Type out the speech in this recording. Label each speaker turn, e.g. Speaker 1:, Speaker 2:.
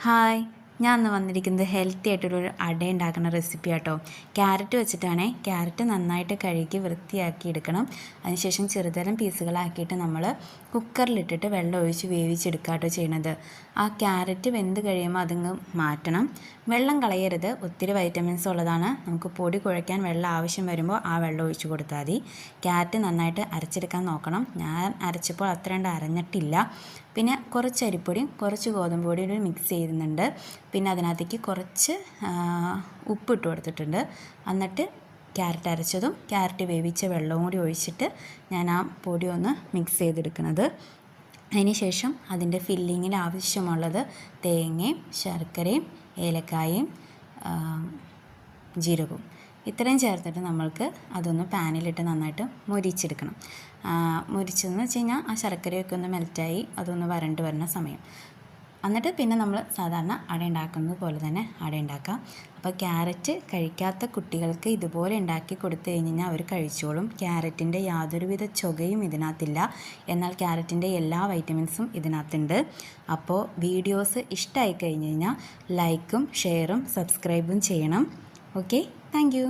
Speaker 1: Hi, ഞാൻ ഇന്ന് വന്നിരിക്കുന്നത് ഹെൽത്തി ആയിട്ടുള്ളൊരു അട ഉണ്ടാക്കുന്ന റെസിപ്പി ആട്ടോ. ക്യാരറ്റ് വെച്ചിട്ടാണ്. ക്യാരറ്റ് നന്നായിട്ട് കഴുകി വൃത്തിയാക്കി എടുക്കണം. അതിനുശേഷം ചെറുതരം പീസുകളാക്കിയിട്ട് നമ്മൾ കുക്കറിലിട്ടിട്ട് വെള്ളം ഒഴിച്ച് വേവിച്ചെടുക്കുക കേട്ടോ ചെയ്യണത്. ആ ക്യാരറ്റ് വെന്ത് കഴിയുമ്പോൾ അതിങ്ങ് മാറ്റണം. വെള്ളം കളയരുത്, ഒത്തിരി വൈറ്റമിൻസ് ഉള്ളതാണ്. നമുക്ക് പൊടി കുഴയ്ക്കാൻ വെള്ളം ആവശ്യം വരുമ്പോൾ ആ വെള്ളം ഒഴിച്ച് കൊടുത്താൽ മതി. ക്യാരറ്റ് നന്നായിട്ട് അരച്ചെടുക്കാൻ നോക്കണം. ഞാൻ അരച്ചപ്പോൾ അത്ര കണ്ട് അരഞ്ഞിട്ടില്ല. പിന്നെ കുറച്ച് അരിപ്പൊടിയും കുറച്ച് ഗോതമ്പ് പൊടിയും മിക്സ് ചെയ്യുന്നുണ്ട്. പിന്നെ അതിനകത്തേക്ക് കുറച്ച് ഉപ്പിട്ട് കൊടുത്തിട്ടുണ്ട്. എന്നിട്ട് ക്യാരറ്റ് അരച്ചതും ക്യാരറ്റ് വേവിച്ച വെള്ളവും കൂടി ഒഴിച്ചിട്ട് ഞാൻ ആ പൊടി ഒന്ന് മിക്സ് ചെയ്തെടുക്കുന്നത്. അതിന് ശേഷം അതിൻ്റെ ഫില്ലിങ്ങിന് ആവശ്യമുള്ളത് തേങ്ങയും ശർക്കരയും ഏലക്കായയും ജീരകവും ഇത്രയും ചേർത്തിട്ട് നമ്മൾക്ക് അതൊന്ന് പാനിലിട്ട് നന്നായിട്ട് മൊരിച്ചെടുക്കണം. മൊരിച്ചെന്ന് വെച്ച് കഴിഞ്ഞാൽ ആ ശർക്കരയൊക്കെ ഒന്ന് മെൽറ്റായി അതൊന്ന് വരണ്ട് വരുന്ന സമയം. എന്നിട്ട് പിന്നെ നമ്മൾ സാധാരണ അട ഉണ്ടാക്കുന്നത് പോലെ തന്നെ അട ഉണ്ടാക്കാം. അപ്പോൾ ക്യാരറ്റ് കഴിക്കാത്ത കുട്ടികൾക്ക് ഇതുപോലെ ഉണ്ടാക്കി കൊടുത്തു കഴിഞ്ഞ് കഴിഞ്ഞാൽ അവർ കഴിച്ചോളും. ക്യാരറ്റിൻ്റെ യാതൊരുവിധ ചൊകയും ഇതിനകത്തില്ല. എന്നാൽ ക്യാരറ്റിൻ്റെ എല്ലാ വൈറ്റമിൻസും ഇതിനകത്തുണ്ട്. അപ്പോൾ വീഡിയോസ് ഇഷ്ടമായി കഴിഞ്ഞ് കഴിഞ്ഞാൽ ലൈക്കും ഷെയറും സബ്സ്ക്രൈബും ചെയ്യണം. Okay, thank you.